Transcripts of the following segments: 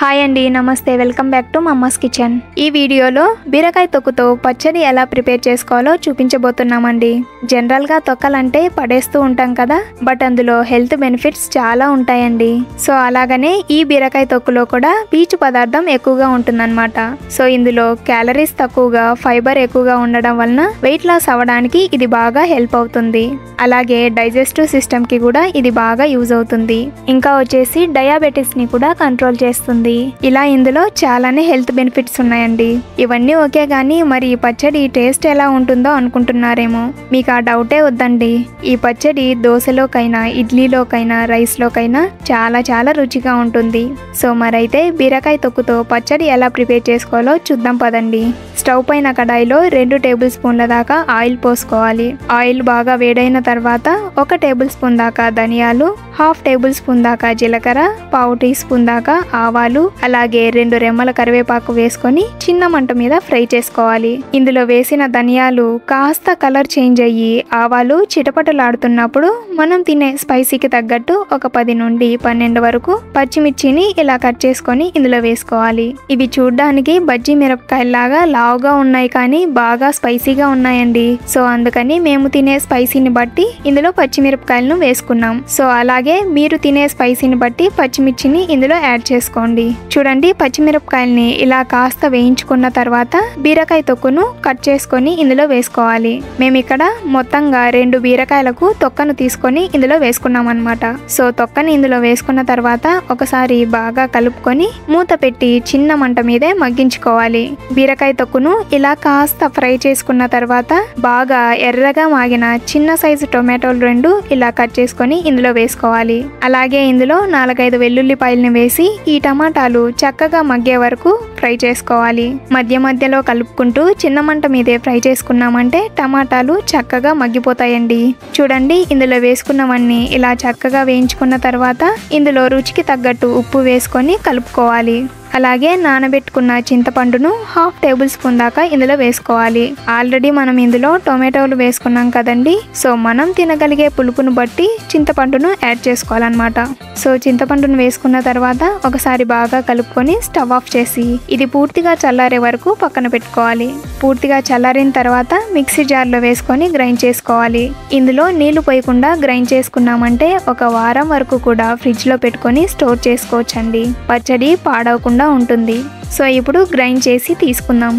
Hi అండి, నమస్తే. Welcome back to mama's kitchen. ఈ వీడియోలో బీరకాయ తొక్కుతో పచ్చడి ఎలా ప్రిపేర్ చేసుకోవాలో చూపించబోతున్నామండి. జనరల్గా తొక్కలంటే పడేస్తూ ఉంటాం కదా, బట్ అందులో హెల్త్ బెనిఫిట్స్ చాలా ఉంటాయండి. సో అలాగనే ఈ బీరకాయ తొక్కులో కూడా పీచు పదార్థం ఎక్కువగా ఉంటుందన్నమాట. సో ఇందులో క్యాలరీస్ తక్కువగా, ఫైబర్ ఎక్కువగా ఉండడం వలన వెయిట్ లాస్ అవ్వడానికి ఇది బాగా హెల్ప్ అవుతుంది. అలాగే డైజెస్టివ్ సిస్టమ్ కి కూడా ఇది బాగా యూజ్ అవుతుంది. ఇంకా వచ్చేసి డయాబెటిస్ ని కూడా కంట్రోల్ చేస్తుంది. ఇలా ఇందులో చాలానే హెల్త్ బెనిఫిట్స్ ఉన్నాయండి. ఇవన్నీ ఓకే గానీ మరి ఈ పచ్చడి టేస్ట్ ఎలా ఉంటుందో అనుకుంటున్నారేమో. మీకు ఆ డౌటే వద్దండి. ఈ పచ్చడి దోశలోకైనా, ఇడ్లీలోకైనా, రైస్లోకైనా చాలా చాలా రుచిగా ఉంటుంది. సో మరైతే బీరకాయ తొక్కుతో పచ్చడి ఎలా ప్రిపేర్ చేసుకోవాలో చూద్దాం పదండి. స్టవ్ పైన కడాయిలో 2 టేబుల్ స్పూన్ల దాకా ఆయిల్ పోసుకోవాలి. ఆయిల్ బాగా వేడైన తర్వాత 1 టేబుల్ స్పూన్ దాకా ధనియాలు, 1/2 టేబుల్ స్పూన్ దాకా జీలకర్ర, 1/4 టీ స్పూన్ దాకా ఆవాలు, అలాగే 2 రెమ్మల కరివేపాకు వేసుకొని చిన్న మంట మీద ఫ్రై చేసుకోవాలి. ఇందులో వేసిన ధనియాలు కాస్త కలర్ చేంజ్ అయ్యి ఆవాలు చిటపటలాడుతున్నప్పుడు మనం తినే స్పైసీకి తగ్గట్టు ఒక 10 నుండి 12 వరకు పచ్చిమిర్చిని ఇలా కట్ చేసుకొని ఇందులో వేసుకోవాలి. ఇవి చూడ్డానికి బజ్జీ మిరపకాయలాగా లావుగా ఉన్నాయి కానీ బాగా స్పైసీగా ఉన్నాయండి. సో అందుకని మేము తినే స్పైసీని బట్టి ఇందులో పచ్చిమిరపకాయలను వేసుకున్నాం. సో అలాగే మీరు తినే స్పైసీని బట్టి పచ్చిమిర్చిని ఇందులో యాడ్ చేసుకోండి. చూడండి, పచ్చిమిరపకాయల్ని ఇలా కాస్త వేయించుకున్న తర్వాత బీరకాయ తొక్కును కట్ చేసుకొని ఇందులో వేసుకోవాలి. మేము ఇక్కడ మొత్తంగా 2 బీరకాయలకు తొక్కను తీసుకొని ఇందులో వేసుకున్నాం అన్నమాట. సో తొక్కని ఇందులో వేసుకున్న తర్వాత ఒకసారి బాగా కలుపుకొని మూత పెట్టి చిన్న మంట మీదే మగ్గించుకోవాలి. బీరకాయ తొక్కును ఇలా కాస్త ఫ్రై చేసుకున్న తర్వాత బాగా ఎర్రగా మాగిన చిన్న సైజు టొమాటోలు 2 ఇలా కట్ చేసుకొని ఇందులో వేసుకోవాలి. అలాగే ఇందులో 4-5 వెల్లుల్లిపాయలను వేసి ఈ టమాటాలు చక్కగా మగ్గే వరకు ఫ్రై చేసుకోవాలి. మధ్య మధ్యలో కలుపుకుంటూ చిన్న మంట మీదే ఫ్రై చేసుకున్నామంటే టమాటాలు చక్కగా మగ్గిపోతాయండి. చూడండి, ఇందులో వేసుకున్నవన్నీ ఇలా చక్కగా వేయించుకున్న తర్వాత ఇందులో రుచికి తగ్గట్టు ఉప్పు వేసుకొని కలుపుకోవాలి. అలాగే నానబెట్టుకున్న చింతపండును 1/2 టేబుల్ స్పూన్ దాకా ఇందులో వేసుకోవాలి. ఆల్రెడీ మనం ఇందులో టొమాటోలు వేసుకున్నాం కదండి. సో మనం తినగలిగే పులుపును బట్టి చింతపండును యాడ్ చేసుకోవాలన్నమాట. సో చింతపండును వేసుకున్న తర్వాత ఒకసారి బాగా కలుపుకొని స్టవ్ ఆఫ్ చేసి ఇది పూర్తిగా చల్లారే వరకు పక్కన పెట్టుకోవాలి. పూర్తిగా చల్లారిన తర్వాత మిక్సీ జార్లో వేసుకొని గ్రైండ్ చేసుకోవాలి. ఇందులో నీళ్లు పోయకుండా గ్రైండ్ చేసుకున్నామంటే ఒక వారం వరకు కూడా ఫ్రిడ్జ్ లో పెట్టుకొని స్టోర్ చేసుకోవచ్చండి. పచ్చడి పాడవకుండా ఉంటుంది. సో ఇప్పుడు గ్రైండ్ చేసి తీసుకుందాం.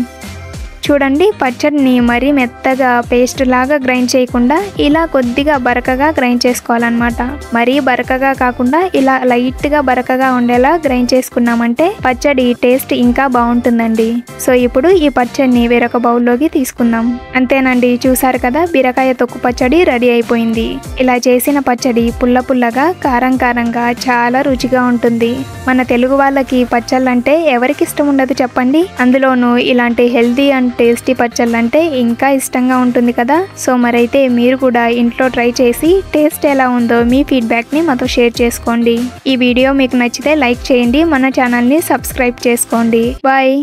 చూడండి, పచ్చడిని మరీ మెత్తగా పేస్ట్ లాగా గ్రైండ్ చేయకుండా ఇలా కొద్దిగా బరకగా గ్రైండ్ చేసుకోవాలన్నమాట. మరీ బరకగా కాకుండా ఇలా లైట్గా బరకగా ఉండేలా గ్రైండ్ చేసుకున్నామంటే పచ్చడి టేస్ట్ ఇంకా బాగుంటుందండి. సో ఇప్పుడు ఈ పచ్చడిని వేరొక బౌల్లోకి తీసుకుందాం. అంతేనండి, చూసారు కదా, బీరకాయ తొక్కు పచ్చడి రెడీ అయిపోయింది. ఇలా చేసిన పచ్చడి పుల్ల పుల్లగా, కారం కారంగా చాలా రుచిగా ఉంటుంది. మన తెలుగు వాళ్ళకి పచ్చళ్ళంటే ఎవరికి ఇష్టం ఉండదు చెప్పండి. అందులోనూ ఇలాంటి హెల్దీ అండ్ టేస్టీ పచ్చళ్ళంటే ఇంకా ఇష్టంగా ఉంటుంది కదా. సో మరైతే మీరు కూడా ఇంట్లో ట్రై చేసి టేస్ట్ ఎలా ఉందో మీ ఫీడ్బ్యాక్ని మాతో షేర్ చేసుకోండి. ఈ వీడియో మీకు నచ్చితే లైక్ చేయండి, మన ఛానల్ని సబ్స్క్రైబ్ చేసుకోండి. బాయ్.